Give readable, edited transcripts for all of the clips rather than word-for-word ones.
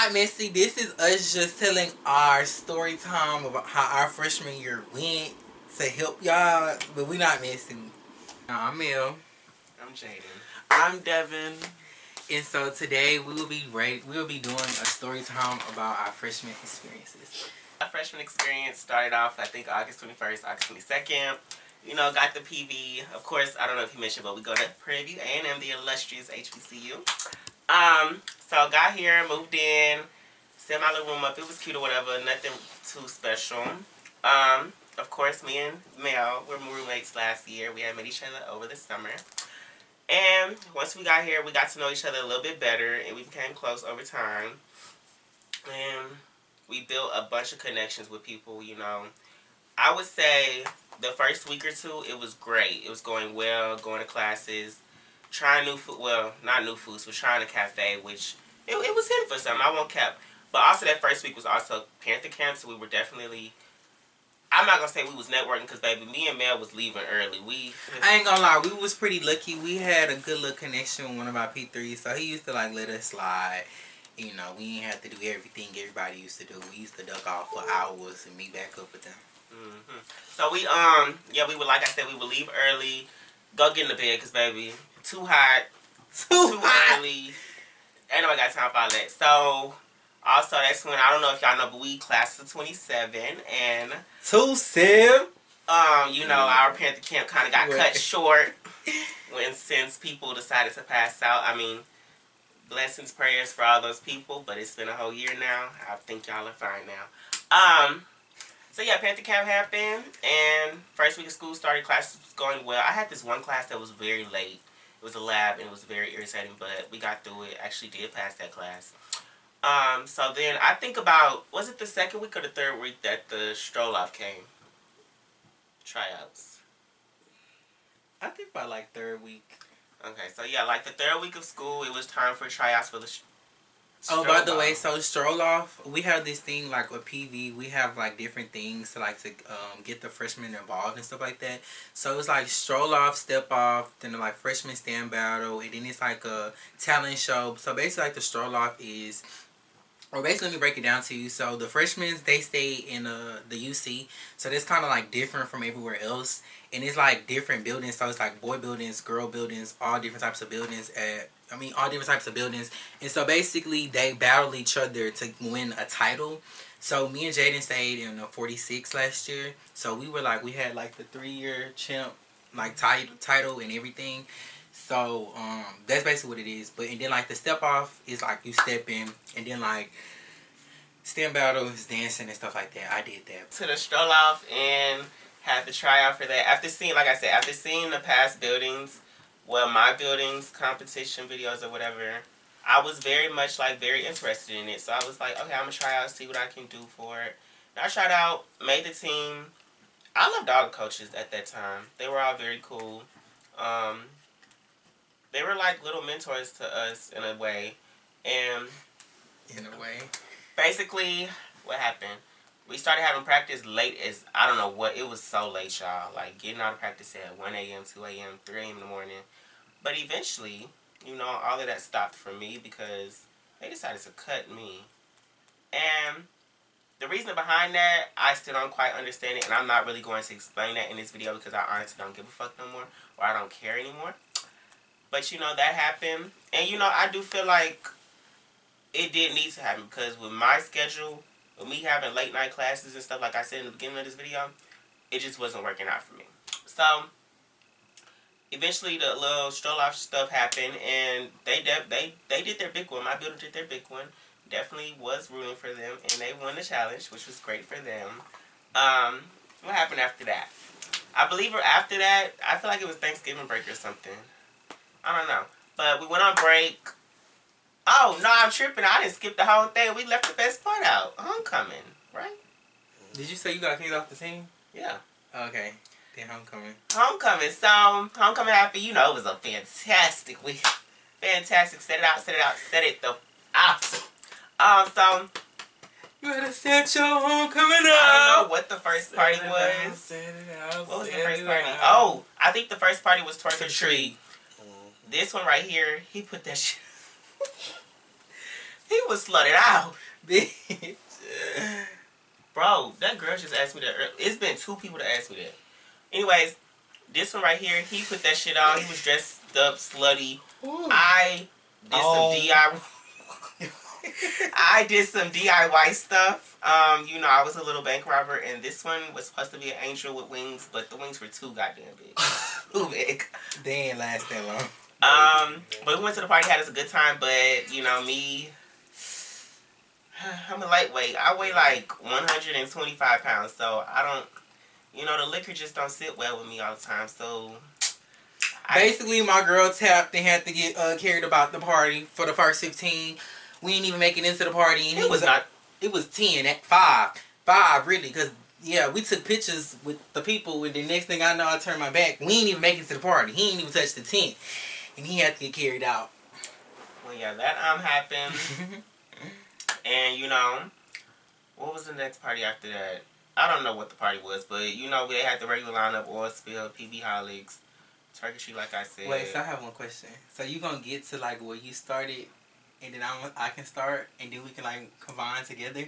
not messy. This is us just telling our story time about how our freshman year went to help y'all, but we not messy. I'm Mel. I'm Jaden. I'm Devin. And so today we will be doing a story time about our freshman experiences. Our freshman experience started off, I think, August 21st, August 22nd. You know, got the PV. Of course, I don't know if you mentioned, but we go to Prairie View A&M, the illustrious HBCU. So got here, moved in, set my little room up. It was cute or whatever, nothing too special. Of course, me and Mel were roommates last year. We had met each other over the summer. And once we got here, we got to know each other a little bit better, and we became close over time. And we built a bunch of connections with people, you know. I would say the first week or two, it was great. It was going well, going to classes, trying new food. Well, not new foods, but trying a cafe, which it was hitting for something. I won't cap. But also that first week was also Panther Camp, so we were definitely... I'm not going to say we was networking because, baby, me and Mel was leaving early. I ain't gonna lie, we was pretty lucky. We had a good little connection with one of our P3s, so he used to, like, let us slide. You know, we didn't have to do everything everybody used to do. We used to duck off for hours and meet back up with them. Mm-hmm. So we, we would, like I said, we would leave early, go get in the bed because, baby, too hot, too early. Ain't nobody got time for all that. So... Also, that's when, I don't know if y'all know, but we class of 27, and... 27? You know, our Panther Camp kind of got cut short since people decided to pass out. I mean, blessings, prayers for all those people, but it's been a whole year now. I think y'all are fine now. So yeah, Panther Camp happened, and first week of school started, class was going well. I had this one class that was very late. It was a lab, and it was very irritating, but we got through it. Actually did pass that class. So then I think about, was it the second week or the third week that the stroll-off came? Tryouts. I think by like third week. Okay, so yeah, like the third week of school, it was time for tryouts for the Oh, by the way, so stroll off, we have this thing like with PV, we have like different things to like to get the freshmen involved and stuff like that. So it's like stroll off, step off, then like freshman stand battle, and then it's like a talent show. So basically like the stroll off is... Or basically, let me break it down to you. So, the freshmen, they stay in the UC. So, that's kind of like different from everywhere else. And it's like different buildings. So, it's like boy buildings, girl buildings, all different types of buildings. All different types of buildings. And so, basically, they battle each other to win a title. So, me and Jaden stayed in 46 last year. So, we had like the 3-year champ, like title and everything. So, that's basically what it is. And then, like, the step off is, like, you step in. And then, like, stand battle is dancing and stuff like that. I did that. To the stroll off and had the tryout for that. After seeing the past buildings, well, my buildings, competition videos or whatever, I was very much, like, very interested in it. So, I was like, okay, I'm going to try out, see what I can do for it. And I tried out, made the team. I loved all the coaches at that time. They were all very cool. They were like little mentors to us in a way. And basically, what happened? We started having practice late as, I don't know what, it was so late, y'all. Like, getting out of practice at 1 a.m., 2 a.m., 3 a.m. in the morning. But eventually, you know, all of that stopped for me because they decided to cut me. And the reason behind that, I still don't quite understand it. And I'm not really going to explain that in this video because I honestly don't give a fuck no more. Or I don't care anymore. But, you know, that happened. And, you know, I do feel like it did need to happen. Because with my schedule, with me having late night classes and stuff, like I said in the beginning of this video, it just wasn't working out for me. So, eventually the little stroll off stuff happened. And they did their big one. My builder did their big one. Definitely was rooting for them. And they won the challenge, which was great for them. What happened after that? I believe after that, I feel like it was Thanksgiving break or something. I don't know. But we went on break. Oh, no, I'm tripping. I didn't skip the whole thing. We left the best part out. Homecoming, right? Did you say you got kicked off the team? Yeah. Okay. Then homecoming. Homecoming. So, homecoming happened. You know, it was a fantastic week. Fantastic. Set it out. Set it the out. So... You had to set your homecoming up. I don't know what the first party was. What was the first party? Oh, I think the first party was Twerk or Treat. This one right here, he put that shit. He was slutted out. Bitch. Bro, that girl just asked me that. It's been 2 people that asked me that. Anyways, this one right here, he put that shit on. He was dressed up, slutty. Ooh. I did some DIY. I did some DIY stuff. You know, I was a little bank robber, and this one was supposed to be an angel with wings, but the wings were too goddamn big. Too big. They ain't last that long. But we went to the party, had us a good time, but, you know, me, I'm a lightweight. I weigh like 125 pounds, so I don't, you know, the liquor just don't sit well with me all the time, so... Basically, my girl tapped and had to get carried about the party for the first 15. We ain't even make it into the party. And it was not... It was 10 at 5. 5, really, because, yeah, we took pictures with the people, and the next thing I know, I turned my back. We ain't even make it to the party. He ain't even touched the tent. And he had to get carried out. Well, yeah, that happened. And, you know, what was the next party after that? I don't know what the party was, but, you know, they had the regular lineup, Oil Spill, PB Holics, Turkey, like I said. Wait, so I have one question. So you gonna get to, like, where you started, and then I can start, and then we can, like, combine together?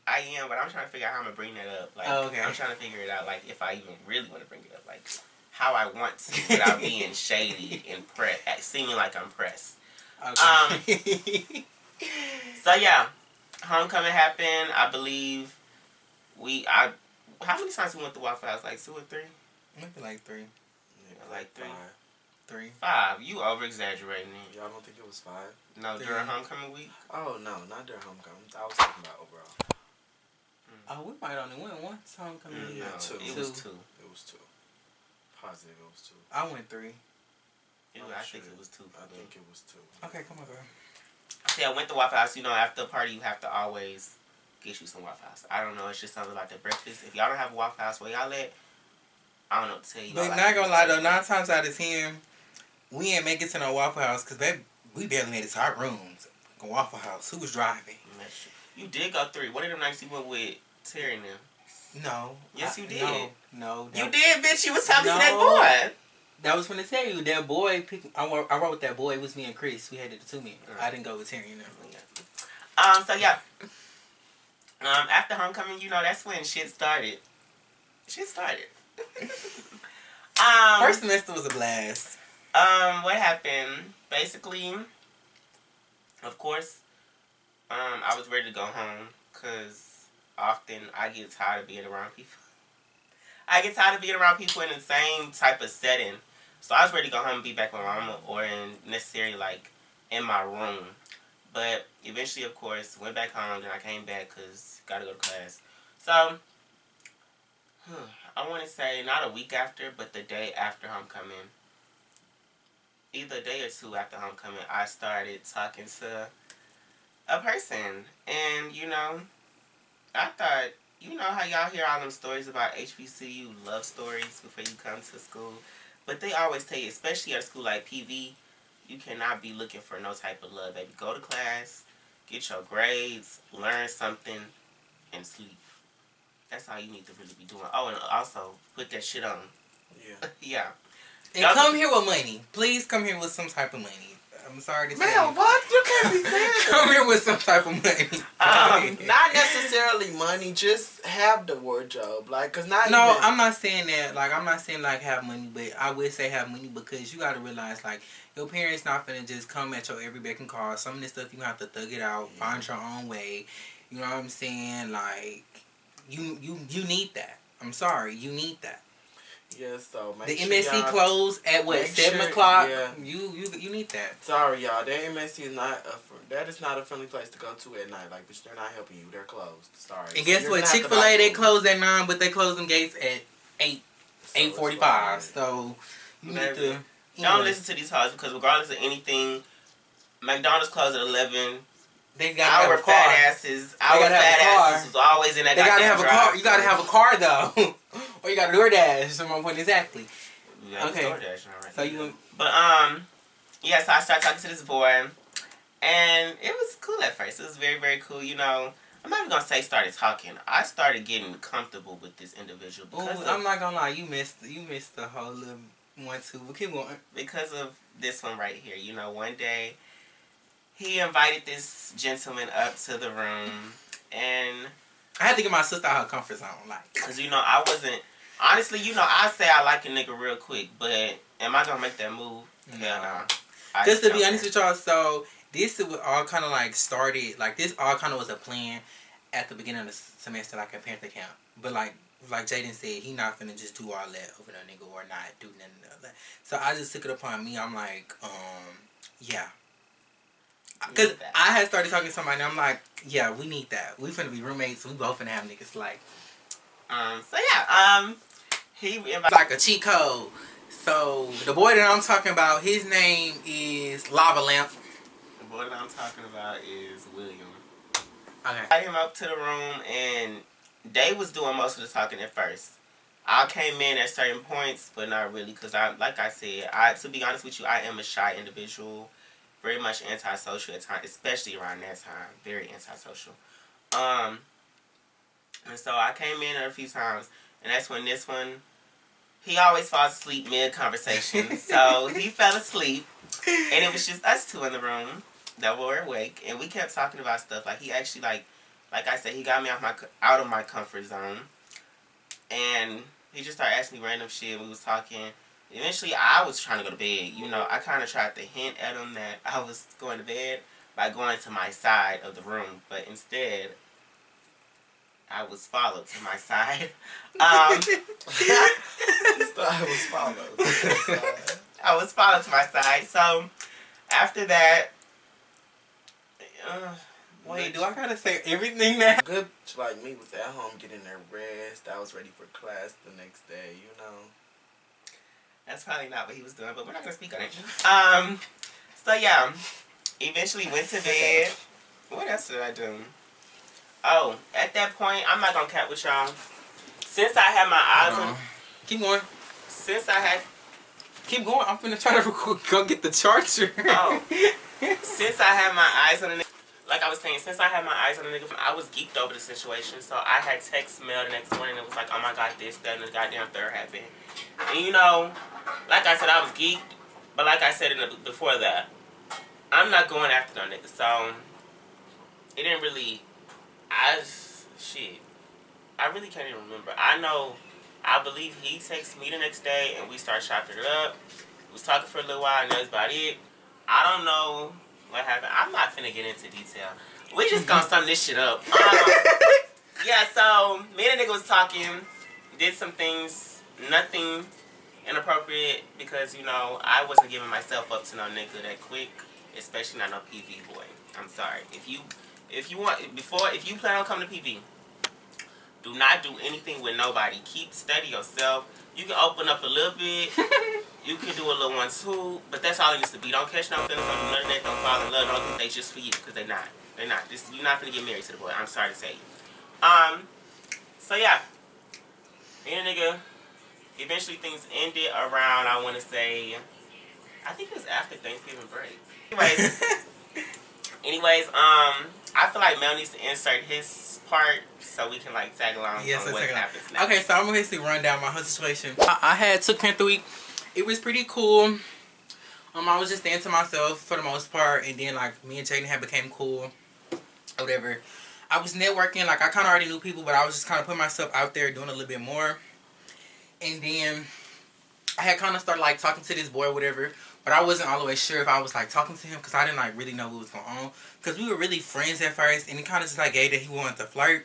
I am, but I'm trying to figure out how I'm going to bring that up. Like, okay. I'm trying to figure it out, like, if I even really want to bring it up. Like, how I want to without being shady and seeming like I'm pressed. Okay. So, yeah. Homecoming happened. I believe how many times we went to Waffle House? Like 2 or 3? Maybe like 3. Yeah, like 3. 3. 5. You over-exaggerating it. Y'all don't think it was 5? No, during homecoming week? Oh, no, not during homecoming. I was talking about overall. Oh, we might only went once homecoming. Yeah, no, 2. It was 2. It was 2. Positive, it was 2. I went 3. I think it was 2. I think it was 2. Okay, come on, girl. See, I went to Waffle House. You know, after the party, you have to always get you some Waffle House. I don't know. It's just something about the breakfast. If y'all don't have a Waffle House where y'all at, I don't know what to tell you. But not gonna lie, though, 9 times out of 10, we ain't make it to no Waffle House because we barely made it to our rooms. Go Waffle House. Who was driving? You did go 3. One of them nights you went with Terry and them. No. Yes, you did. No. You did, bitch. You was talking to that boy. That was when they tell you that boy. I wrote with that boy. It was me and Chris. We had it to me. I didn't go with Terry and them. So yeah. After homecoming, you know, that's when shit started. First semester was a blast. What happened? Basically, of course, I was ready to go home because often I get tired of being around people. I get tired of being around people in the same type of setting. So I was ready to go home and be back with my mama or necessarily like in my room. But eventually, of course, went back home. Then I came back because got to go to class. So, I want to say not a week after, but the day after homecoming. Either a day or 2 after homecoming, I started talking to a person. And, you know, I thought, you know how y'all hear all them stories about HBCU love stories before you come to school? But they always tell you, especially at a school like PV, you cannot be looking for no type of love, baby. Go to class, get your grades, learn something, and sleep. That's all you need to really be doing. Oh, and also, put that shit on. Yeah. Yeah. And come here with money. Please come here with some type of money. I'm sorry to say. Man, what? You can't be saying Come here with some type of money. not necessarily money, just have the wardrobe. Like, cause not No, even... I'm not saying that. Like, I'm not saying, like, have money, but I would say have money because you got to realize, like, your parents not finna just come at your every beck and call. Some of this stuff, you have to thug it out, find your own way. You know what I'm saying? Like, you need that. I'm sorry. You need that. Yeah, so the MSC closed at what, 7 o'clock? Yeah. You need that. Sorry, y'all. That MSC is not that is not a friendly place to go to at night. Like, bitch, they're not helping you. They're closed. Sorry. And guess what? Chick-fil-A, they close at 9, but they close them gates at 8:45. So you need to. Don't listen to these hoes because regardless of anything, McDonald's closed at 11. They gotta have a car. Fat asses was always in that. They gotta have a car. You gotta have a car though, or you gotta DoorDash. So my point exactly. Yeah, okay. DoorDash, right. So you. But yeah. So I started talking to this boy, and it was cool at first. It was very, very cool. You know, I'm not even gonna say started talking. I started getting comfortable with this individual. I'm not gonna lie. You missed the whole little one too. But keep going. Because of this one right here. You know, one day. he invited this gentleman up to the room, and I had to get my sister out of her comfort zone, like, cause I wasn't honestly, I say I like a nigga real quick, but am I gonna make that move? Hell no. Just to be honest with y'all, so this all kind of like started, like this all kind of was a plan at the beginning of the semester, like at Panther Camp. But like Jaden said, he not finna just do all that over no nigga or not do nothing of that. So I just took it upon me. I'm like, yeah. Because I had started talking to somebody and I'm like, yeah, we need that. We finna be roommates. We both finna have niggas like. So yeah, he invited like a cheat code. So the boy that I'm talking about, his name is Lava Lamp. The boy that I'm talking about is William. Okay. I invited him up to the room, and Dave was doing most of the talking at first. I came in at certain points, but not really, because like I said, to be honest with you, I am a shy individual, very much antisocial at times, especially around that time, very antisocial. And so I came in a few times, and that's when this one, he always falls asleep mid-conversation. So he fell asleep, and it was just us two in the room that were awake, and we kept talking about stuff. Like, he actually, like I said, he got me out of my comfort zone, and he just started asking me random shit. We was talking. Eventually, I was trying to go to bed. I kind of tried to hint at him that I was going to bed by going to my side of the room, but instead, I was followed to my side. I was followed. I was followed to my side. So, after that... wait, do I gotta say everything that... Good, like me, was at home getting their rest. I was ready for class the next day, That's probably not what he was doing, but we're not gonna speak on it. So yeah, eventually went to bed. What else did I do? Oh, at that point, I'm not gonna cap with y'all. Since I had my eyes on... Keep going. Since I had... Keep going. I'm finna try to go get the charger. Oh. Since I had my eyes on the nigga... Like I was saying, since I had my eyes on the nigga, I was geeked over the situation. So I had text mail the next morning. It was like, oh my god, this, that, and the goddamn third happened. And like I said, I was geeked. But like I said before that, I'm not going after no nigga. So it didn't really... I really can't even remember. I believe he texted me the next day and we started chopping it up. We was talking for a little while and that was about it. I don't know what happened. I'm not finna get into detail. We just gonna sum this shit up. Yeah, so me and the nigga was talking, did some things, nothing inappropriate because, I wasn't giving myself up to no nigga that quick, especially not no PV boy. I'm sorry. If you plan on coming to PV, do not do anything with nobody. Study yourself. You can open up a little bit. You can do a little one too, but that's all it needs to be. Don't catch no feelings, don't do none of that, don't fall in love, don't think they just for you, because they're not. They're not. You're not gonna get married to the boy. I'm sorry to say. So yeah. Me and the nigga, eventually things ended around, I want to say, I think it was after Thanksgiving break. Anyways, I feel like Mel needs to insert his part so we can tag along on what happens next. Okay, so I'm gonna basically run down my whole situation. I took Panther Week. It was pretty cool. I was just staying to myself for the most part, and then me and Jaden had became cool, or whatever. I was networking, I kind of already knew people, but I was just kind of putting myself out there, doing a little bit more. And then I had kind of started talking to this boy or whatever, but I wasn't all the way sure if I was talking to him because I didn't really know what was going on. Because we were really friends at first, and he kind of just gave that he wanted to flirt,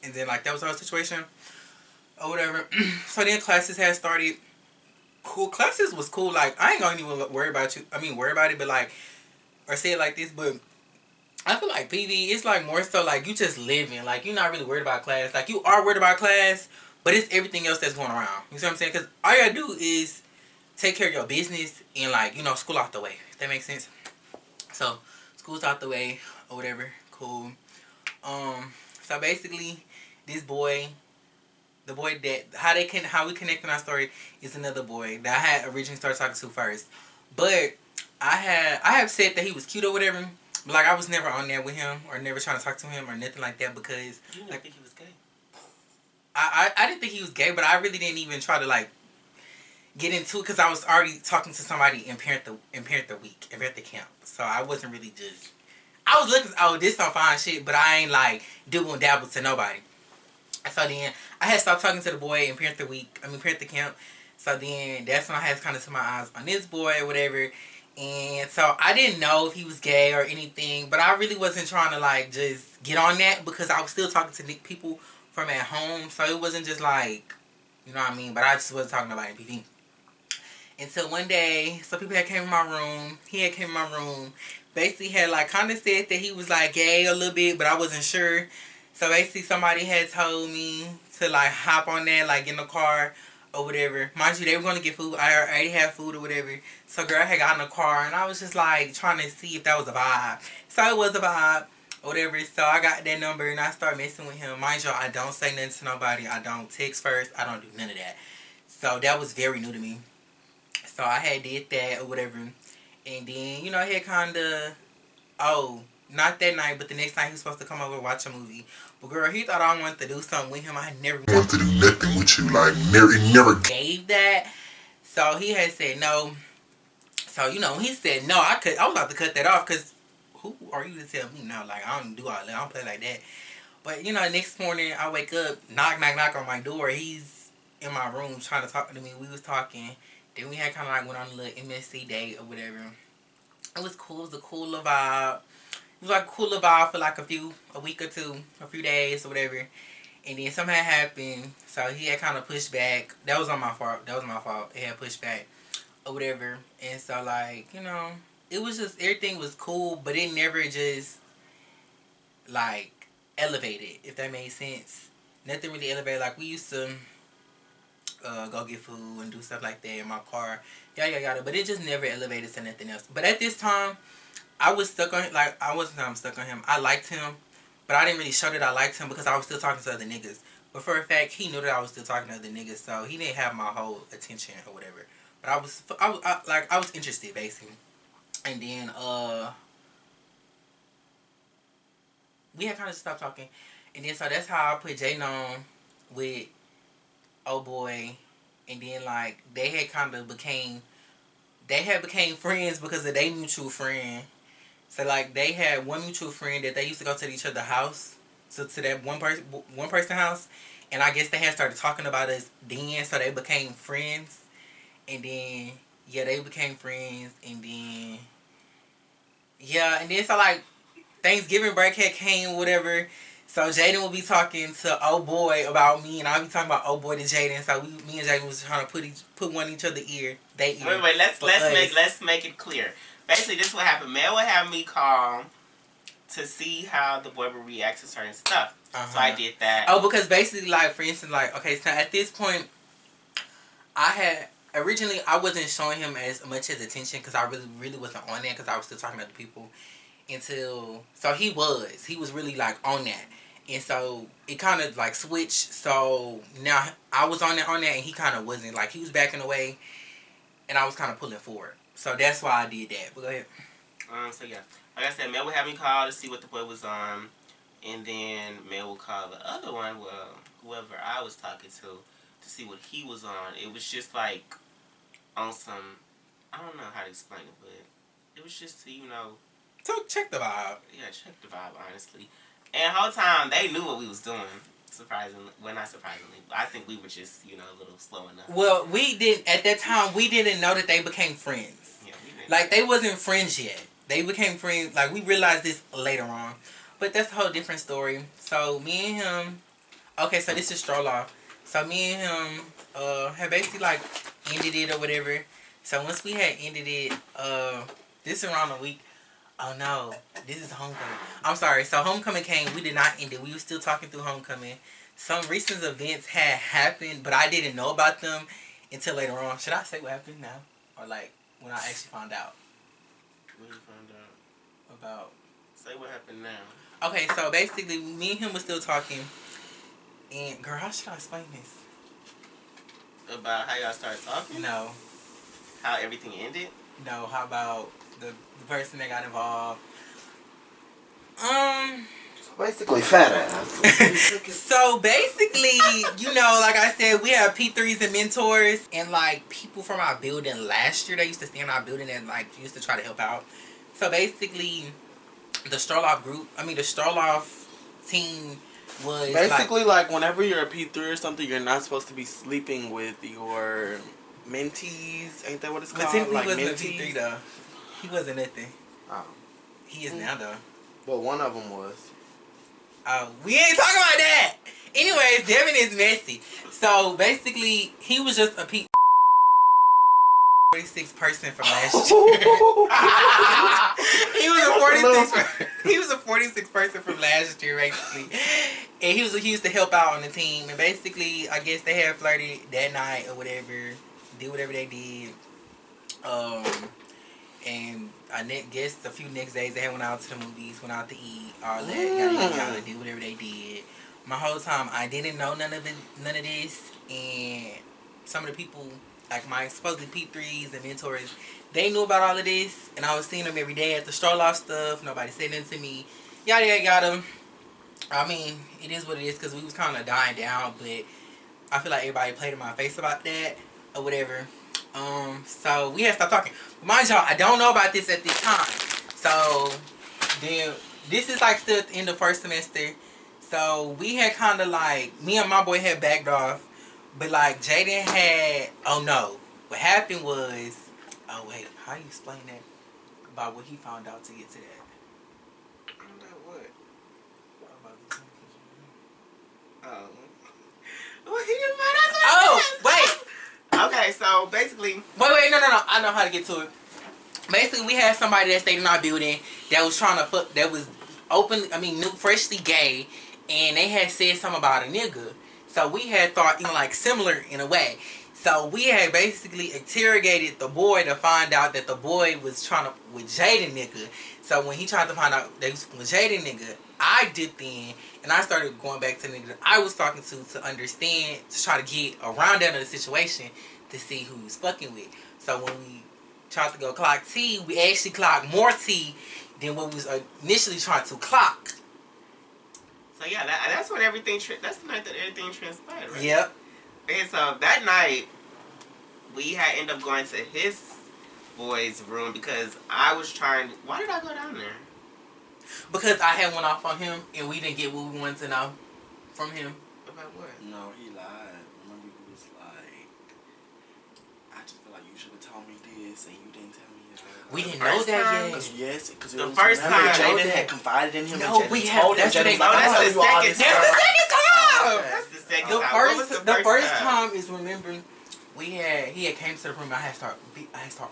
and then that was our situation or whatever. So then classes had started. Cool, classes was cool. I ain't gonna even worry about it, but or say it like this, but I feel like PV, it's more so you just living. You're not really worried about class. You are worried about class, but it's everything else that's going around. You see what I'm saying? Because all you gotta do is take care of your business and school out the way. If that makes sense. So school's out the way or whatever. Cool. So basically, this boy, the boy that how we connect in our story is another boy that I had originally started talking to first. But I have said that he was cute or whatever. But I was never on there with him or never trying to talk to him or nothing like that because you didn't think he was gay. I didn't think he was gay, but I really didn't even try to get into it because I was already talking to somebody in Panther Camp, so I wasn't really just I was looking, oh, this some fine shit, but I ain't like dibble and dabble to nobody. So then I had stopped talking to the boy in Panther Camp. So then that's when I had kind of set my eyes on this boy or whatever. And so I didn't know if he was gay or anything, but I really wasn't trying to like just get on that because I was still talking to people from at home. So it wasn't just like, you know what I mean? But I just wasn't talking about MPV. Until one day, some people had came in my room. He had came in my room. Basically had like kind of said that he was like gay a little bit, but I wasn't sure. So basically somebody had told me to like hop on that, like in the car or whatever. Mind you, they were going to get food. I already had food or whatever. So girl had got in the car and I was just like trying to see if that was a vibe. So it was a vibe or whatever. So I got that number and I started messing with him. Mind you, I don't say nothing to nobody. I don't text first. I don't do none of that. So that was very new to me. So I had did that or whatever. And then, you know, he had kind of, not that night, but the next night he was supposed to come over and watch a movie. But girl, he thought I wanted to do something with him. I never wanted to do nothing with you. Like, never gave that. So he had said no. So, you know, when he said no, I was about to cut that off because who are you to tell me no? Like, I don't do all that. I don't play like that. But, you know, next morning I wake up, knock on my door. He's in my room trying to talk to me. We was talking. Then we had kind of like went on a little MSC date or whatever. It was cool. It was a cool little vibe. It was like a cool little vibe for like a week or two, a few days or whatever. And then something had happened. So he had kind of pushed back. That was on my fault. It had pushed back or whatever. And so like, you know, it was just, everything was cool, but it never just like elevated, if that made sense. Nothing really elevated. Like we used to go get food and do stuff like that in my car, yada. But it just never elevated to nothing else. But at this time, I was stuck on, like, I wasn't saying I'm stuck on him. I liked him, but I didn't really show that I liked him because I was still talking to other niggas. But for a fact, he knew that I was still talking to other niggas, so he didn't have my whole attention or whatever. But I was interested basically. And then we had kind of stopped talking, and then so that's how I put Jaden on with oh boy, and then like they had became friends because of their mutual friend. So like they had one mutual friend that they used to go to each other's house, to that one person house, and I guess they had started talking about us then, so they became friends, and then they became friends, and then so like Thanksgiving break had came, whatever. So Jaden will be talking to oh boy about me, and I'll be talking about oh boy to Jaden. So me and Jaden was trying to put one in each other's ear. Wait. Let's make it clear. Basically, this is what happened. Mel would have me call to see how the boy would react to certain stuff. So I did that. Oh, because basically, like for instance, like okay, so at this point, I wasn't showing him as much as attention because I really wasn't on that because I was still talking to other people. So he was really like on that. And so it kind of like switched. So now I was on that, and he kind of wasn't. Like he was backing away, and I was kind of pulling forward. So that's why I did that. But go ahead. So yeah, like I said, Mel would have me call to see what the boy was on, and then Mel would call the other one, well, whoever I was talking to see what he was on. It was just like on some, I don't know how to explain it, but it was just to, you know. So check the vibe. Yeah, check the vibe, honestly. And the whole time, they knew what we was doing. Surprisingly. Well, not surprisingly. I think we were just, you know, a little slow enough. Well, at that time, we didn't know that they became friends. Yeah, we didn't. Like, they wasn't friends yet. They became friends. Like, we realized this later on. But that's a whole different story. So, me and him... Okay, so this is Stroll Off. So, me and him had basically, like, ended it or whatever. So, once we had ended it, this around a week... Oh no, this is Homecoming. I'm sorry. So Homecoming came. We did not end it. We were still talking through Homecoming. Some recent events had happened, but I didn't know about them until later on. Should I say what happened now? Or like when I actually found out? When you found out? About. Say what happened now. Okay, so basically me and him was still talking. And girl, how should I explain this? About how y'all started talking? No. How everything ended? No, how about the person that got involved? Basically, fat ass. So basically, you know, like I said, we have P3s and mentors, and like people from our building last year, they used to stay in our building and like used to try to help out. So basically, the Stroloff group, the Stroloff team was basically like whenever you're a P3 or something, you're not supposed to be sleeping with your mentees. Ain't that what it's but called? technically Like he wasn't a mentees. P3 though. He wasn't nothing. Oh. He is now though. Well, one of them was. We ain't talking about that. Anyways, Devin is messy. So basically, he was just a 46 person from last year. He was a 46 person from last year, basically. And he used to help out on the team. And basically, I guess they had flirted that night or whatever. Did whatever they did. And I guess a few next days they had went out to the movies, went out to eat, all that. Yada, did whatever they did. My whole time I didn't know none of this, and some of the people, like my supposedly P3s and mentors, they knew about all of this, and I was seeing them every day at the Stroloff stuff. Nobody said nothing to me. Yada. It is what it is because we was kind of dying down, but I feel like everybody played in my face about that or whatever. So we had to stop talking. But mind y'all, I don't know about this at this time. So then this is like still at the end of first semester. So we had kind of like, me and my boy had backed off. But like Jaden had, oh no. What happened was, oh wait, how do you explain that? About what he found out to get to that? What? Well, he didn't find out. Oh, wait. Okay, so basically, Wait, no. I know how to get to it. Basically, we had somebody that stayed in our building that was trying to fuck, that was new, freshly gay, and they had said something about a nigga. So we had thought, like similar in a way. So we had basically interrogated the boy to find out that the boy was trying to with Jaden nigga. So when he tried to find out that was with Jaden nigga, I dipped in and I started going back to the nigga that I was talking to understand, to try to get around that the situation to see who he was fucking with. So when we tried to go clock T, we actually clocked more T than what we was initially trying to clock. so yeah, that's when everything. That's the night that everything transpired, right? Yep. And so that night, we had ended up going to his boy's room because I was trying. Why did I go down there? Because I had went off on him and we didn't get what we wanted to know from him. About what? No, he lied. Remember, he was like, I just feel like you should have told me this and you didn't tell me that. We didn't know that yet. Yes, because The first time Jaden had confided in him. No, and we Jaden have. told him. That's Jaden what was they. like, No, I'm that's telling the you all second this time. stuff. time. Okay. That's the second The time. What was the first time is remembering he had came to the room. I had started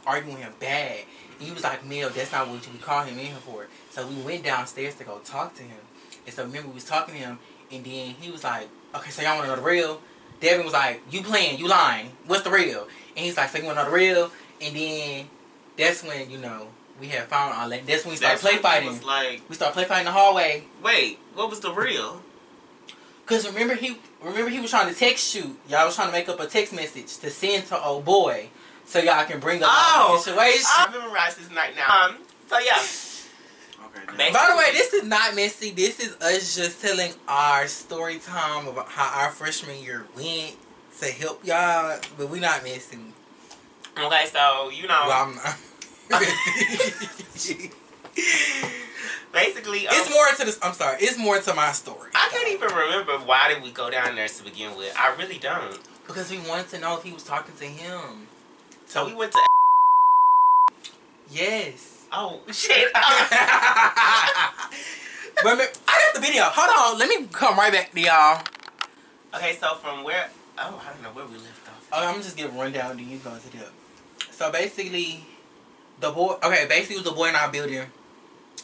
arguing with him bad. And he was like, "Mel, that's not what we call him in here for." So we went downstairs to go talk to him. And so remember we was talking to him, and then he was like, "Okay, so y'all want to know the real?" Devin was like, "You playing? You lying? What's the real?" And he's like, "So you want to know the real?" And then that's when we had found all that. That's when we started play fighting. We started play fighting in the hallway. Wait, what was the real? Cause remember he was trying to text you. Y'all was trying to make up a text message to send to old boy, so y'all can bring up the situation. I memorized this night now. So yeah. Okay. By the way, this is not messy. This is us just telling our story time about how our freshman year went to help y'all, but we not messy. Okay, so Well, I'm not. basically, It's more to this. I'm sorry. It's more to my story. I can't even remember why did we go down there to begin with. I really don't. Because we wanted to know if he was talking to him. So we went to. Yes. Oh shit! But I got the video. Hold on. Let me come right back to y'all. Okay, so from where? Oh, I don't know where we left off. I'm just gonna give a rundown. Then you go into the. So basically, the boy. Okay, basically, it was a boy in our building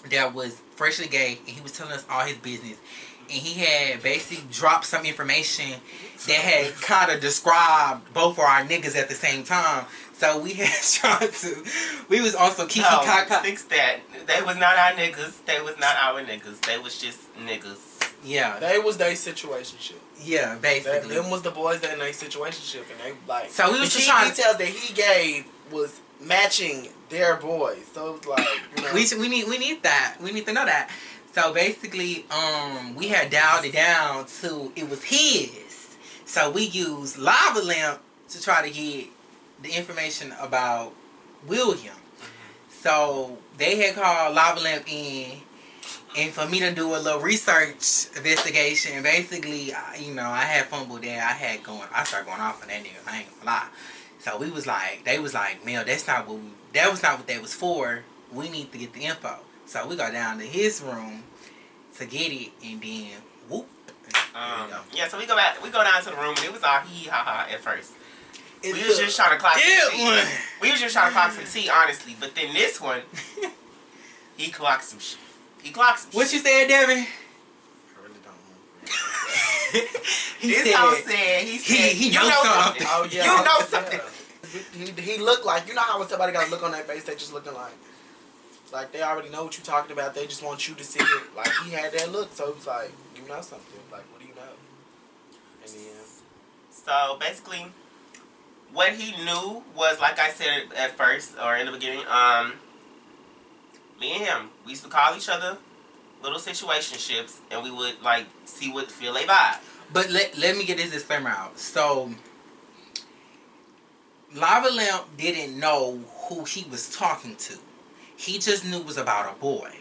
that was freshly gay, and he was telling us all his business. And he had basically dropped some information that had kind of described both of our niggas at the same time. So we had tried to. We was on some kiki kaka. Fix that. They was not our niggas. They was not our niggas. They was just niggas. Yeah. They was their situationship. Yeah, basically. Them was the boys that in their situationship, and they like. So we was the just key trying. details that he gave was matching their boys. So it was like, we need that. We need to know that. So basically, we had dialed it down to it was his. So we used Lava Lamp to try to get the information about William. So they had called Lava Lamp in, And for me to do a little research investigation, basically, I had fumbled there. I started going off on that nigga. I ain't gonna lie. So they was like, Mel, that was not what that was for. We need to get the info. So we go down to his room to get it, and then whoop. Yeah, so we go down to the room, and it was all hee ha ha at first. We was just trying to clock some tea. We was just trying to clock some tea, honestly. But then this one, he clocked some shit. What you said, Devin? I really don't know. He said, he knows something. Oh yeah, You know something. He looked like, you know how when somebody got a look on their face, they just looking like they already know what you're talking about. They just want you to see it. Like he had that look, so it was like, you know something. Like, what do you know? And then, so basically, what he knew was, like I said at first or in the beginning, me and him, we used to call each other little situationships, and we would like see what feel they vibe. But let me get this disclaimer out. So Lava Lamp didn't know who he was talking to. He just knew it was about a boy.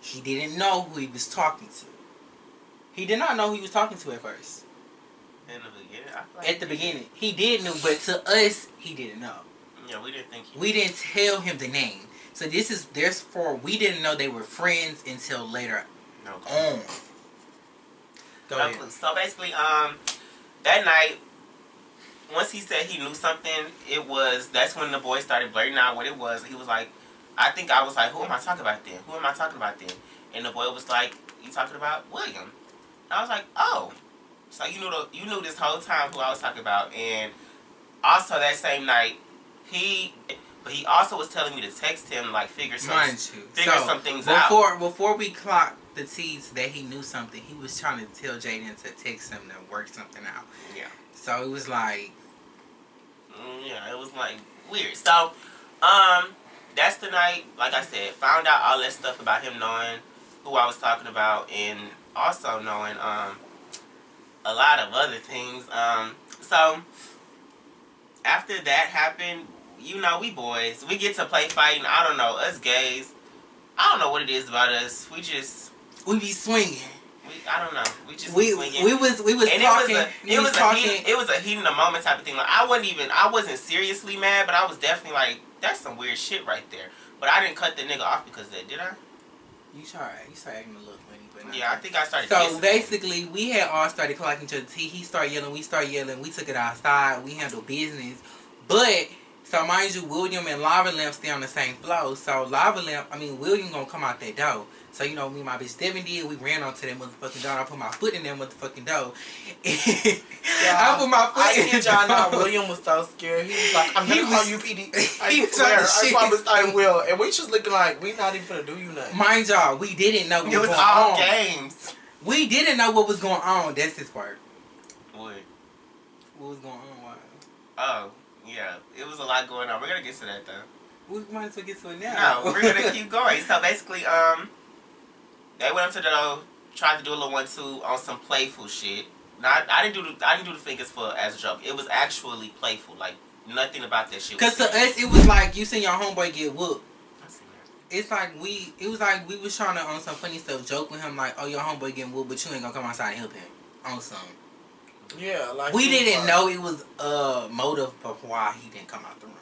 He didn't know who he was talking to. He did not know who he was talking to at first. In the beginning, I feel like At the beginning, he did know, but to us, he didn't know. Yeah, we didn't think. We didn't tell him the name. So therefore we didn't know they were friends until later on. Go ahead. So basically, that night, once he said he knew something, that's when the boy started blurting out what it was. He was like, I was like, who am I talking about then? Who am I talking about then? And the boy was like, you talking about William? And I was like, oh, so you knew this whole time who I was talking about. And also that same night, he also was telling me to text him, like, figure some things out. Before we clocked the T's that he knew something, he was trying to tell Jaden to text him to work something out. Yeah. So it was like... yeah, it was, like, weird. So, that's the night, like I said, found out all that stuff about him knowing who I was talking about, and also knowing, a lot of other things. So, after that happened, you know, we boys, we get to play fighting. I don't know, us gays, I don't know what it is about us. We be swinging. I don't know. We just swinging. We was and talking. It was a heat in the moment type of thing. Like I wasn't seriously mad, but I was definitely like, that's some weird shit right there. But I didn't cut the nigga off because of that, did I? You started acting a little funny, but not. Yeah, I think I started. So basically, we had all started collecting each other. He started yelling. We started yelling. We took it outside. We handled business, but. So mind you, William and Lava Lamp stay on the same flow. So William gonna come out that door. So you know, me and my bitch Devin did. We ran onto that motherfucking door. I put my foot in that motherfucking door. I put my foot in the door. Know, William was so scared. He was like, "I'm gonna call you PD." I promise I will. And we just looking like we not even gonna do you nothing. Mind y'all, we didn't know what was going all on. Games. We didn't know what was going on. That's his word. What? What was going on? Why? Oh. Yeah, it was a lot going on. We're gonna get to that though. We might as well get to it now. No, we're gonna keep going. So basically, they went up to the door, tried to do a little 1-2 on some playful shit. I didn't do the fingers as a joke. It was actually playful. Like nothing about that shit. Cause to us, it was like you seen your homeboy get whooped. It's like it was like we was trying to on some funny stuff, joke with him like, oh, your homeboy getting whooped, but you ain't gonna come outside and help him on some. Yeah, like we didn't know it was a motive of why he didn't come out the room.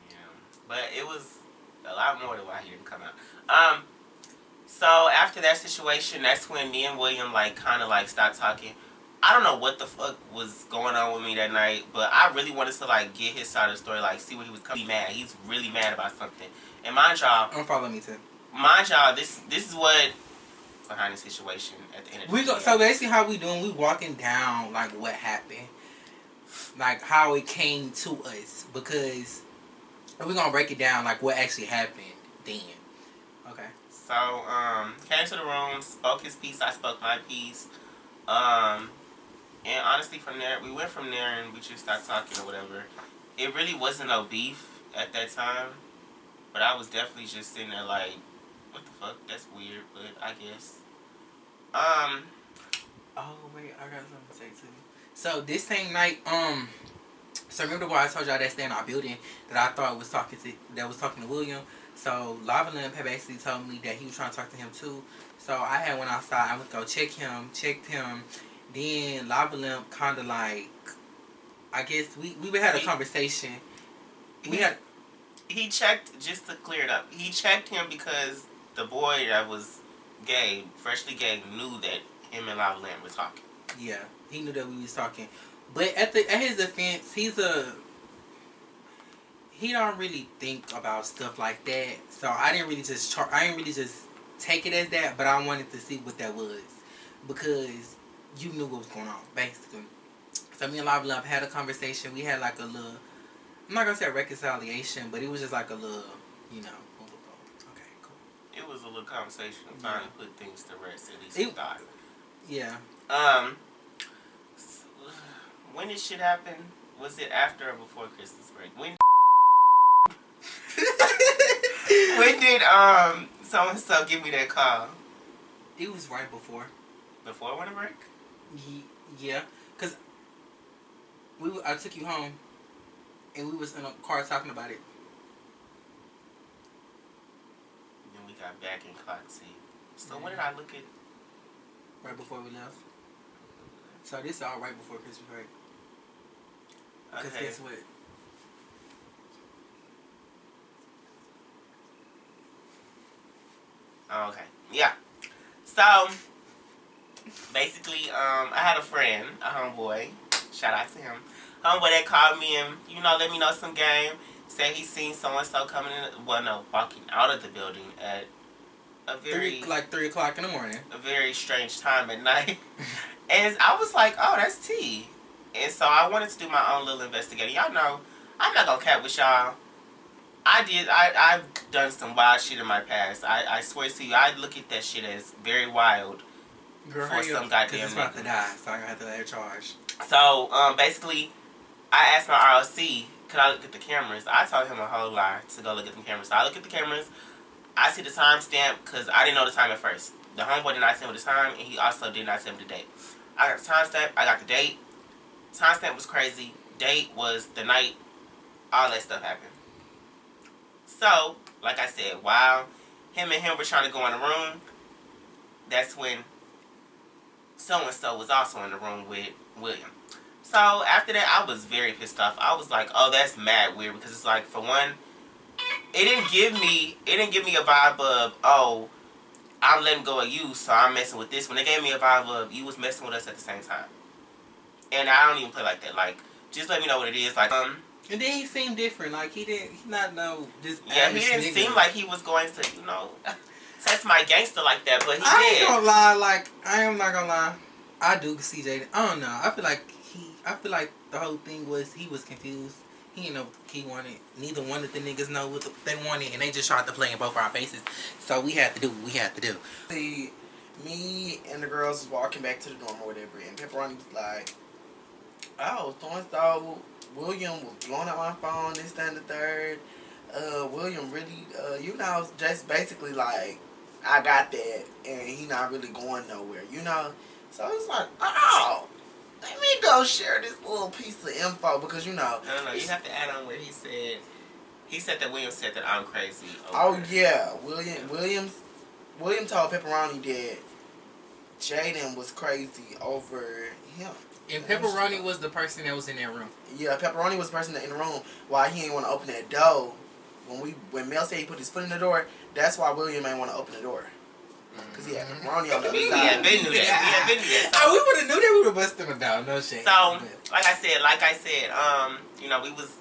Yeah, but it was a lot more than why he didn't come out. So after that situation, that's when me and William kind of stopped talking. I don't know what the fuck was going on with me that night, but I really wanted to get his side of the story, see what he was coming. Mad. He's really mad about something. And mind y'all, don't follow me too. Mind y'all, this is what. Behind the situation at the end of the day. So basically how we doing, we walking down what happened, how it came to us, because we're gonna break it down what actually happened then. Okay. So came to the room, spoke his piece, I spoke my piece, and honestly from there we went from there and we just started talking or whatever. It really wasn't no beef at that time, but I was definitely just sitting there what the fuck? That's weird, but I guess. Oh wait, I got something to say too. So this same night, So remember why I told y'all that stay in our building that I thought was talking to William. So Lava Lamp had basically told me that he was trying to talk to him too. So I had went outside. I went to go checked him. Then Lava Lamp kind of like, I guess we had a conversation. He checked, just to clear it up, he checked him because the boy that was gay, freshly gay, knew that him and Lava Lamp were talking. Yeah, he knew that we was talking. But at his defense, he don't really think about stuff like that. So I didn't really just take it as that, but I wanted to see what that was because you knew what was going on, basically. So me and Lava Lamp had a conversation. We had like a little, I'm not gonna say reconciliation, but it was just like a little, okay, cool. It was a little conversation to finally put things to rest, at least he thought. Yeah. When did shit happen? Was it after or before Christmas break? When did so and so give me that call? It was right before. Before winter break? Yeah, cause I took you home, and we was in a car talking about it. Then we got back in Clock T. So when did I look at? Right before we left. So this is all right before Christmas break. Because guess what? Oh, okay. Yeah. So basically, I had a friend, a homeboy. Shout out to him. Homeboy that called me and let me know some game. Said he seen so and so coming in. Well, no, walking out of the building at a very 3 o'clock in the morning. A very strange time at night. And I was like, oh, that's T. And so I wanted to do my own little investigating. Y'all know, I'm not gonna cap with y'all. I've done some wild shit in my past. I swear to you, I look at that shit as very wild. Girl, for some goddamn it's about to die, so I'm gonna have to let her charge. So, basically, I asked my RLC, could I look at the cameras? I told him a whole lie to go look at the cameras. So I look at the cameras, I see the timestamp, because I didn't know the time at first. The homeboy did not tell me the time, and he also did not tell me the date. I got the timestamp, I got the date. Timestamp was crazy. Date was the night all that stuff happened. So, like I said, while him were trying to go in the room, that's when so-and-so was also in the room with William. So, after that, I was very pissed off. I was like, oh, that's mad weird, because it's like, for one, it didn't give me a vibe of, oh, I'm letting go of you, so I'm messing with this. When it gave me a vibe of, you was messing with us at the same time. And I don't even play like that. Like, just let me know what it is. Like, and then he seemed different. Like, he not know this. Yeah, he didn't seem like he was going to, test my gangster like that, but he did. I ain't gonna lie. Like, I am not gonna lie. I do see Jaden. I don't know. I feel like the whole thing was he was confused. He didn't know what he wanted. Neither one of the niggas know what they wanted, and they just tried to play in both our faces. So we had to do what we had to do. See, me and the girls was walking back to the dorm or whatever, and Pepperoni was like, oh, so-and-so, William was blowing up my phone, this, that, and the third. William really, just basically like, I got that, and he not really going nowhere, So it's like, oh, let me go share this little piece of info, because, No, you have to add on where he said that William said that I'm crazy. Oh, yeah, William told Pepperoni that Jaden was crazy over him. And Pepperoni was the person that was in that room. Yeah, Pepperoni was the person in the room why he didn't want to open that door. When Mel said he put his foot in the door, that's why William ain't want to open the door. Because he had Pepperoni on the other side. We had been knew that. We would have knew that we would have busted him down. No shame. So, like I said, we was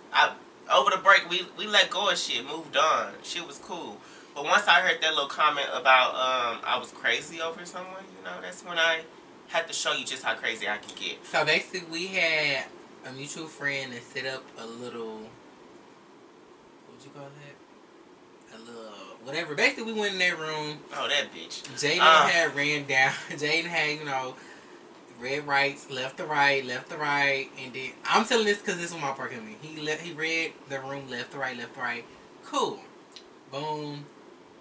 over the break. We let go of shit, moved on. Shit was cool. But once I heard that little comment about I was crazy over someone, that's when I had to show you just how crazy I can get. So basically, we had a mutual friend that set up a little. What would you call that? A little whatever. Basically, we went in their room. Oh, that bitch. Jaden had ran down. Jaden had read rights, left to right, and then I'm telling this because this was my part of me. He read the room left to right. Cool. Boom.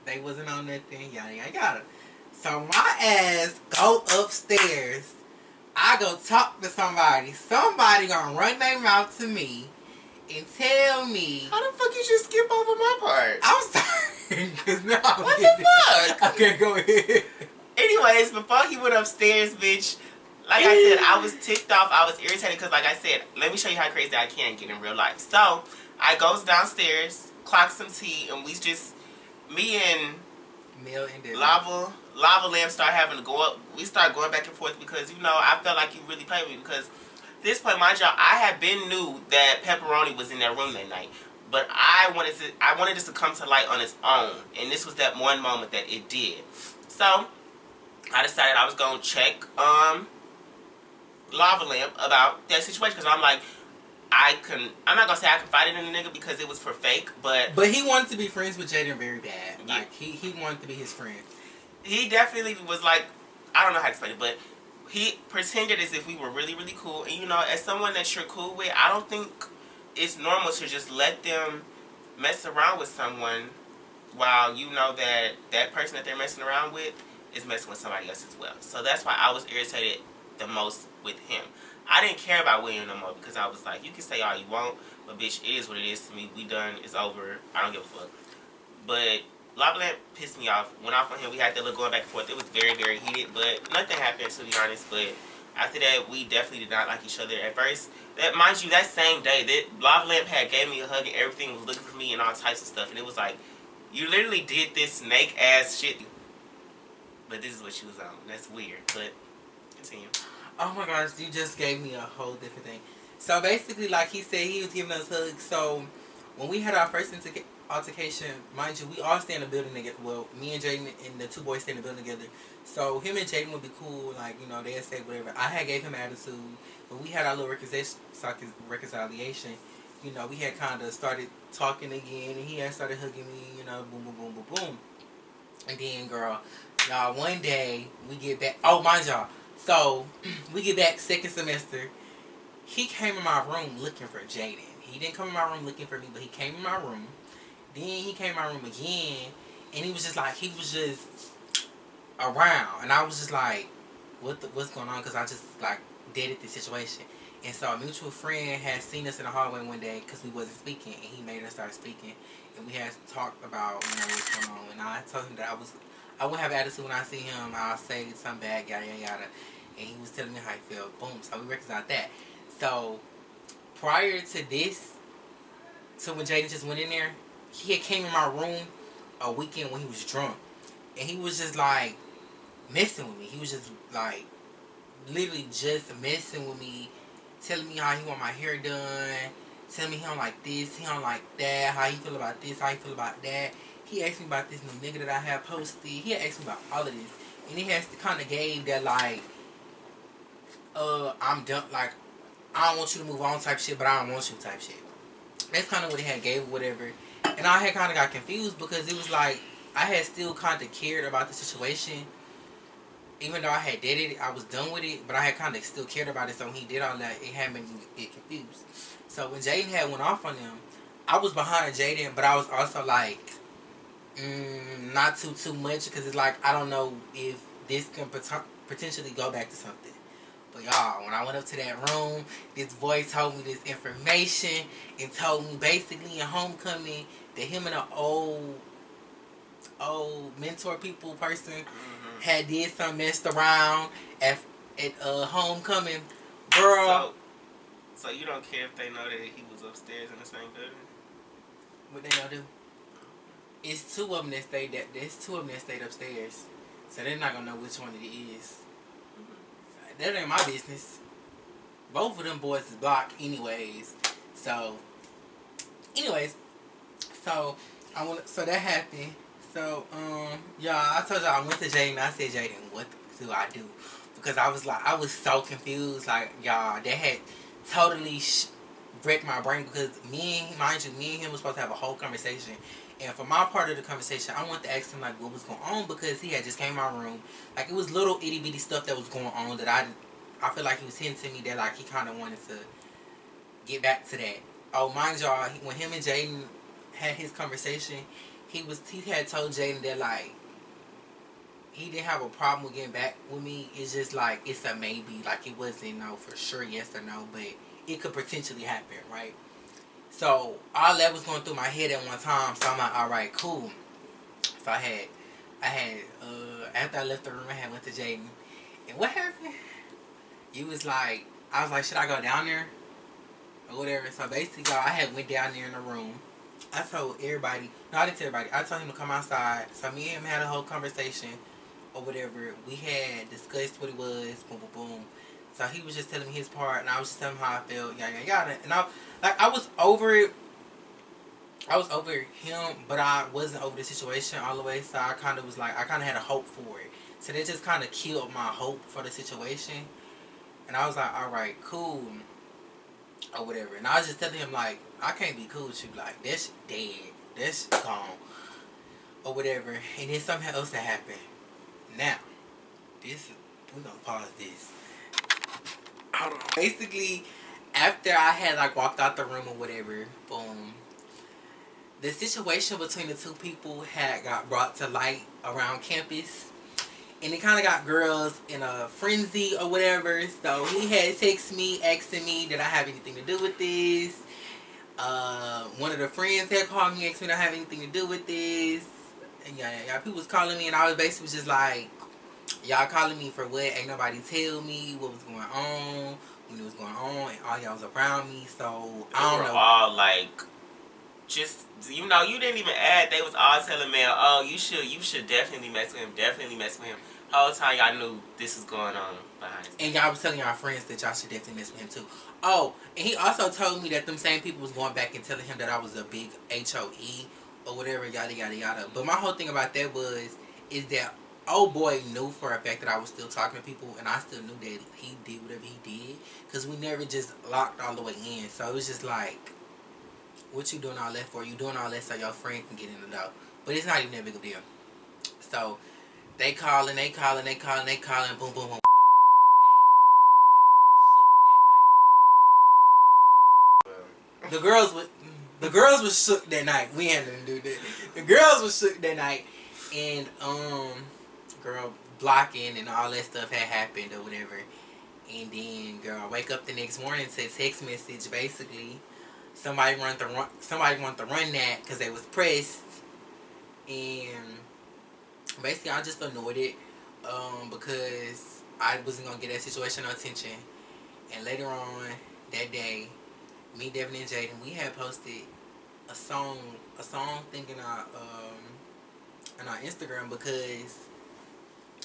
They wasn't on nothing. Yada. So my ass go upstairs. I go talk to somebody. Somebody gonna run their mouth to me. and tell me. How the fuck you just skip over my part? I'm sorry, because now What the fuck? Okay, go ahead. Anyways, before he went upstairs, bitch, like I said, I was ticked off. I was irritated because, like I said, let me show you how crazy I can get in real life. So, I goes downstairs, clock some tea, and we just, me and Mel and Desmond. Lava Lamb start having to go up. We start going back and forth because, you know, I felt like you really played with me because this point, mind y'all, I had been knew that Pepperoni was in that room that night. But I wanted this to come to light on its own. And this was that one moment that it did. So, I decided I was going to check Lava Lamp about that situation because I'm like, I'm not going to say I confided in the nigga because it was for fake, but he wanted to be friends with Jaden very bad. Yeah. Like, he wanted to be his friend. He definitely was like, I don't know how to explain it, but he pretended as if we were really, really cool. And, you know, as someone that you're cool with, I don't think it's normal to just let them mess around with someone while you know that that person that they're messing around with is messing with somebody else as well. So that's why I was irritated the most with him. I didn't care about William no more because I was like, you can say all you want, but bitch, it is what it is to me. We done. It's over. I don't give a fuck. But Lava Lamp pissed me off. Went off on him. We had that little going back and forth. It was very, very heated, but nothing happened, to be honest. But after that, we definitely did not like each other at first. That, mind you, that same day, that Lava Lamp had gave me a hug and everything, was looking for me and all types of stuff. And it was like, you literally did this snake ass shit. But this is what she was on. That's weird. But continue. Oh my gosh, you just gave me a whole different thing. So basically, like he said, he was giving us hugs. So when we had our first altercation, mind you, we all stay in the building together. Well, me and Jaden and the two boys stay in the building together. So him and Jaden would be cool, like, you know, they'd say whatever. I had gave him attitude, but we had our little reconciliation. You know, we had kind of started talking again, and he had started hugging me, you know, boom, boom, boom, boom, boom. And then, girl, y'all, one day, we get back, oh, mind y'all, so, we get back second semester. He came in my room looking for Jaden. He didn't come in my room looking for me, but he came in my room. Then he came in my room again, and he was just like, he was just around. And I was just like, what's going on? Because I just, like, deaded the situation. And so a mutual friend had seen us in the hallway one day because we wasn't speaking, and he made us start speaking. And we had talked about, you know, what's going on. And I told him that I wouldn't have attitude when I see him. I'll say something bad, yada, yada, yada. And he was telling me how he felt. Boom. So we reconciled that. So prior to this, so when Jaden just went in there, he had came in my room a weekend when he was drunk. And he was just like messing with me. He was just like literally just messing with me, telling me how he want my hair done, telling me he don't like this, he don't like that, how he feel about this, how he feel about that. He asked me about this new nigga that I had posted. He had asked me about all of this. And he has to kind of gave that like, I'm done, like, I don't want you to move on type shit, but I don't want you type shit. That's kind of what he had gave, whatever. And I had kind of got confused because it was like, I had still kind of cared about the situation. Even though I had did it, I was done with it, but I had kind of still cared about it. So when he did all that, it had made me get confused. So when Jaden had went off on him, I was behind Jaden, but I was also like, not too much, because it's like, I don't know if this can potentially go back to something. But y'all, when I went up to that room, this boy told me this information and told me basically in homecoming that him and an old mentor people person had did some messed around at homecoming. Girl. So you don't care if they know that he was upstairs in the same building? What they gonna do? It's two of them that stayed upstairs. So they're not gonna know which one it is. That ain't my business. Both of them boys is blocked anyways. So so that happened. So y'all, I told y'all I went to Jaden. I said, Jaden, what do I do? Because I was so confused. Like, y'all, that had totally wrecked my brain because me and him was supposed to have a whole conversation. And for my part of the conversation, I wanted to ask him, like, what was going on, because he had just came in my room. Like, it was little itty-bitty stuff that was going on that I feel like he was hinting to me that, like, he kind of wanted to get back to that. Oh, mind y'all, when him and Jaden had his conversation, he had told Jaden that, like, he didn't have a problem with getting back with me. It's just, like, it's a maybe. Like, it wasn't no for sure yes or no, but it could potentially happen, right? So all that was going through my head at one time. So I'm like, all right, cool. So after I left the room, I had went to Jaden. And what happened? You was like, I was like, should I go down there? Or whatever. So basically, y'all, I had went down there in the room. I told everybody, no, I didn't tell everybody. I told him to come outside. So me and him had a whole conversation or whatever. We had discussed what it was, boom, boom, boom. So he was just telling me his part, and I was just telling him how I felt, yada, yada, yada. And I was over it. I was over him, but I wasn't over the situation all the way. So I kind of was like, I kind of had a hope for it. So that just kind of killed my hope for the situation. And I was like, all right, cool, or whatever. And I was just telling him, like, I can't be cool with you. Like, that's dead. That's gone. Or whatever. And then something else that happened. Now, we're going to pause this. Hold on. Basically, after I had, like, walked out the room or whatever, boom, the situation between the two people had got brought to light around campus. And it kind of got girls in a frenzy or whatever. So he had texted me, asking me, did I have anything to do with this? One of the friends had called me, asked me, did I have anything to do with this? And yeah, people was calling me, and I was basically just like, y'all calling me for what? Ain't nobody tell me what was going on, when it was going on, and all y'all was around me. So I don't know. All like, just, you know, you didn't even add. They was all telling me, oh, you should definitely mess with him, definitely mess with him. Whole time y'all knew this was going on behind. And y'all was telling y'all friends that y'all should definitely mess with him too. Oh, and he also told me that them same people was going back and telling him that I was a big HOE or whatever, yada yada yada. But my whole thing about that is that old boy knew for a fact that I was still talking to people, and I still knew that he did whatever he did, because we never just locked all the way in. So it was just like, what you doing all that for? You doing all that so your friend can get in the door. But it's not even that big of a deal. So they calling, boom, boom, boom. The girls was shook that night. We had nothing to do with that. The girls was shook that night, and girl, blocking and all that stuff had happened or whatever. And then, girl, I wake up the next morning to a text message. Basically, somebody wanted to run that because they was pressed, and basically I just ignored it because I wasn't gonna get that situation no attention. And later on that day, me, Devin, and Jaden, we had posted a song thing in our Instagram, because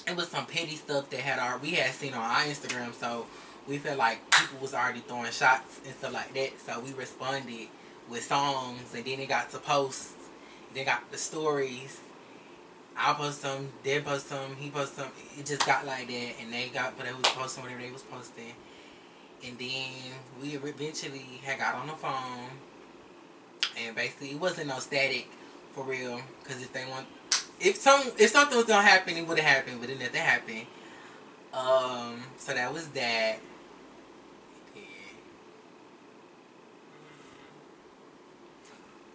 it was some petty stuff that we had seen on our Instagram. So we felt like people was already throwing shots and stuff like that. So we responded with songs, and then it got to posts. Then got the stories. I post some, they post some, he post some. It just got like that, and they was posting whatever they was posting. And then we eventually had got on the phone, and basically it wasn't no static for real, because if something was gonna happen, it would have happened, but then nothing happened. So that was that. Yeah.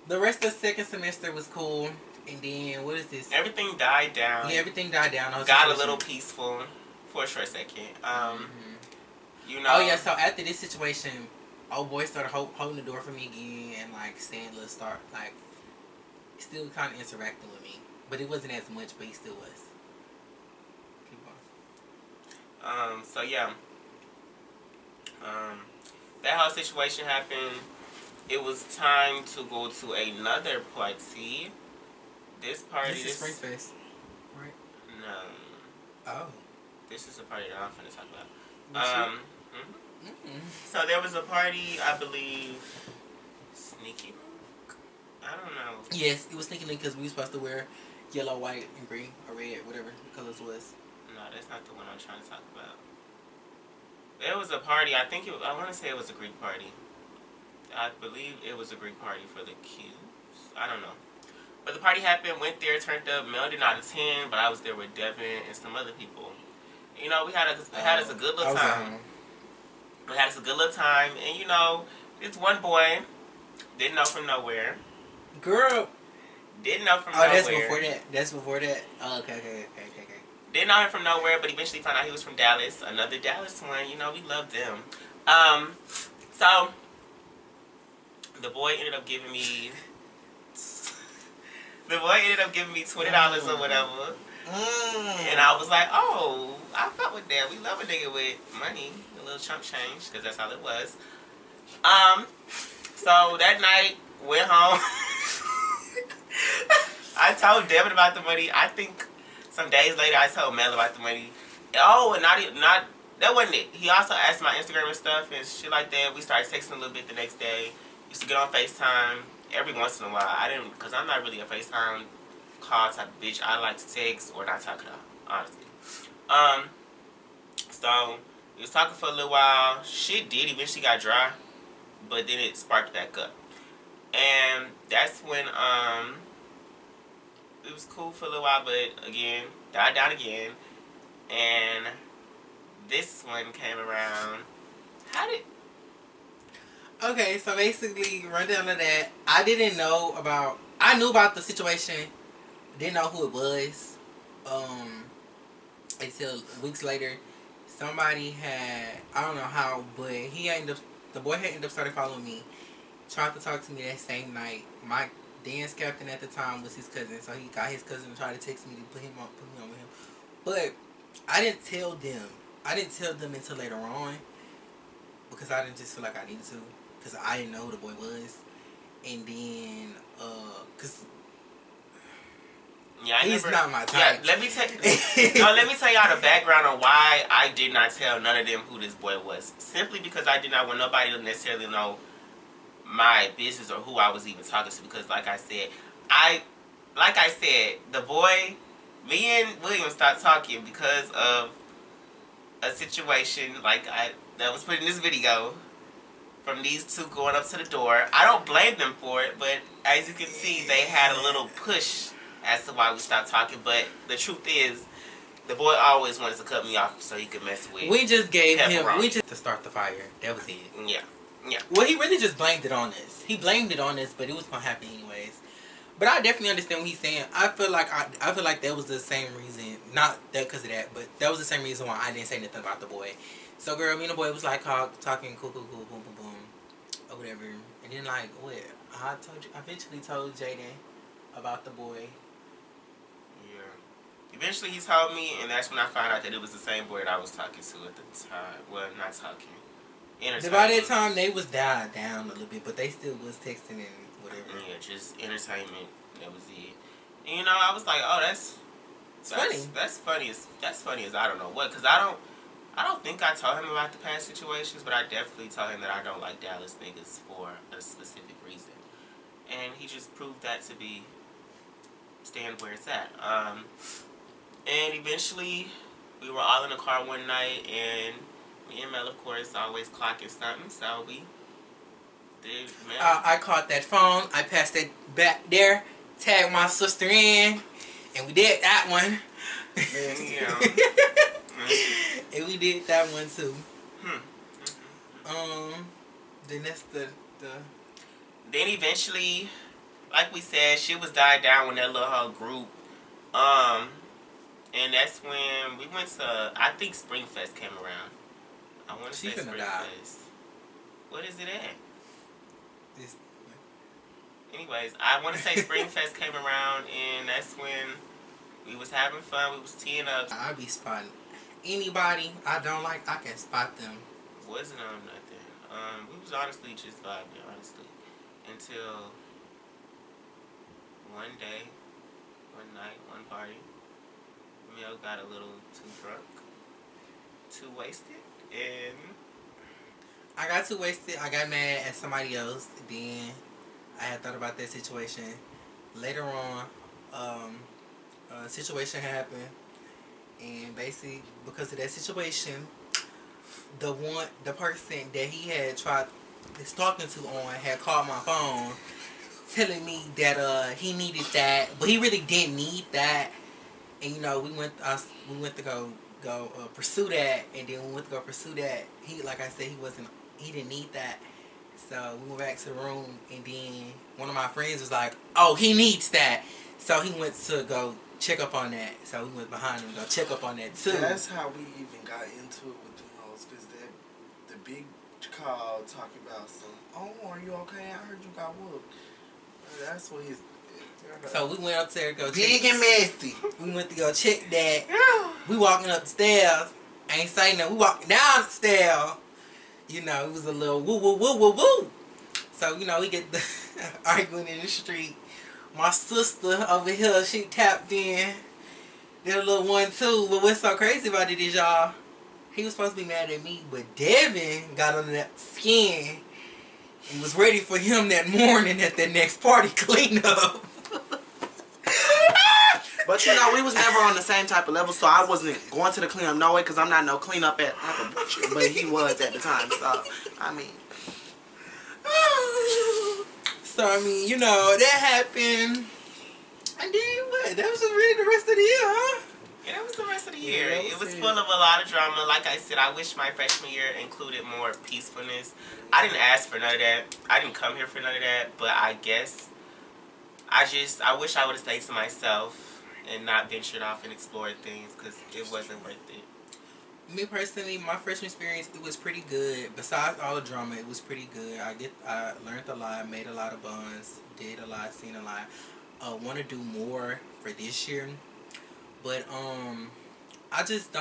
The rest of the second semester was cool, and then what is this? Everything died down. Yeah, everything died down. Got a little peaceful for a short second. You know. Oh yeah, so after this situation, old boy started holding the door for me again, and like saying, let's start, like, still kind of interacting with me, but it wasn't as much, but he still was. Keep on. So yeah. That whole situation happened. It was time to go to another party. This party. This is Springfest, right? No. Oh. This is a party that I'm finna talk about. So there was a party, I believe, Sneaky Link? I don't know. Yes, it was Sneaky Link because we were supposed to wear yellow, white, and green, or red, whatever the colors was. No, that's not the one I'm trying to talk about. There was a party, I want to say it was a Greek party. I believe it was a Greek party for the Qs. I don't know. But the party happened, went there, turned up, mailed it out of 10, but I was there with Devin and some other people. You know, we had us a good little time. We had us a good little time, and you know, this one boy didn't know from nowhere. Girl. Didn't know from nowhere. Oh, that's before that. Oh, okay. Didn't know him from nowhere, but eventually found out he was from Dallas. Another Dallas one, you know, we love them. So The boy ended up giving me $20 or whatever. And I was like, oh, I fuck with that. We love a nigga with money, a little chump change, because that's all it was. So that night, went home. I told Devin about the money. I think some days later, I told Mel about the money. Oh, and not that wasn't it. He also asked my Instagram and stuff and shit like that. We started texting a little bit the next day. Used to get on FaceTime every once in a while. I didn't, because I'm not really a FaceTime call type of bitch. I like to text or not talk at all, honestly. So we was talking for a little while. Shit did eventually got dry, but then it sparked back up. And that's when it was cool for a little while, but again, died down again. And this one came around. How did... Okay, so basically, run down to that. I knew about the situation. Didn't know who it was. Until weeks later, somebody had, I don't know how, but the boy had ended up started following me. Tried to talk to me that same night. My dance captain at the time was his cousin, so he got his cousin to try to text me to put me on with him. But I didn't tell them. I didn't tell them until later on because I didn't just feel like I needed to, because I didn't know who the boy was. And then, because he's not my type. Yeah, let me tell y'all the background on why I did not tell none of them who this boy was. Simply because I did not want nobody to necessarily know my business or who I was even talking to. Because like I said, the boy, me and William stopped talking because of a situation that was put in this video from these two going up to the door. I don't blame them for it, but as you can see, they had a little push as to why we stopped talking. But the truth is, the boy always wanted to cut me off so he could mess with. We just gave him to start the fire. That was it. Yeah. Well, he really just blamed it on us. He blamed it on us, but it was gonna happen anyways. But I definitely understand what he's saying. I feel like that was the same reason, not that because of that, but that was the same reason why I didn't say nothing about the boy. So, girl, me and the boy was like talking, cool, boom, boom, boom, or whatever. And then I eventually told Jaden about the boy. Eventually he told me, and that's when I found out that it was the same boy that I was talking to at the time. Well, not talking. By that time, they was died down a little bit, but they still was texting and whatever. Yeah, just entertainment. That was it. And, I was like, oh, that's funny. That's funny as I don't know what. Because I don't think I told him about the past situations, but I definitely told him that I don't like Dallas niggas for a specific reason. And he just proved that to be stand where it's at. And eventually, we were all in the car one night, and me and Mel, of course, always clocking something, so we did. I caught that phone, I passed it back there, tagged my sister in, and we did that one. And we did that one too. Then that's the. Then eventually, like we said, shit was died down with that little whole group. And that's when we went to, I think Springfest came around. I want to say Springfest. What is it at? Anyways, I want to say Springfest came around, and that's when we was having fun. We was teeing up. I be spotting anybody I don't like. I can spot them. Wasn't on nothing. We was honestly just vibing, honestly, until one day, one night, one party. Mel got a little too drunk, too wasted, and I got too wasted. I got mad at somebody else. Then I had thought about that situation. Later on, a situation happened, and basically because of that situation, the person that he had tried talking to had called my phone, telling me that he needed that, but he really didn't need that. And we went to go pursue that, and then when we went to go pursue that, he, like I said, he didn't need that. So we went back to the room, and then one of my friends was like, oh, he needs that. So he went to go check up on that. So we went behind him to go check up on that too. That's how we even got into it with the hoes, because the big called talking about some. Oh, are you okay? I heard you got whooped. That's what he's. So we went up there to go Big check. and messy. We went to go check that. We walking up the stairs. Ain't saying nothing. We walking down the stairs. You know, it was a little woo woo woo woo woo. So, you know, we get the arguing in the street. My sister over here, she tapped in. Did a little 1-2. But what's so crazy about it is, y'all, he was supposed to be mad at me, but Devin got under that skin and was ready for him that morning at the next party cleanup. But you know, we was never on the same type of level, so I wasn't going to the cleanup no way, because I'm not no cleanup at but he was at the time, so I mean. So I mean, you know, that happened. And then what? That was just really the rest of the year, huh? Yeah, that was the rest of the year. Yeah, It was full of a lot of drama. Like I said, I wish my freshman year included more peacefulness. I didn't ask for none of that. I didn't come here for none of that. But I guess I wish I would have stayed to myself and not ventured off and explored things, because it wasn't worth it. Me personally, my freshman experience, it was pretty good. Besides all the drama, it was pretty good. I learned a lot, made a lot of bonds, did a lot, seen a lot. Want to do more for this year, but I just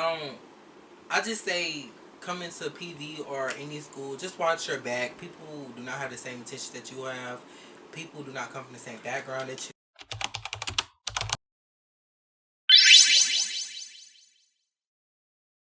say come into PV or any school, just watch your back. People do not have the same intentions that you have. People do not come from the same background that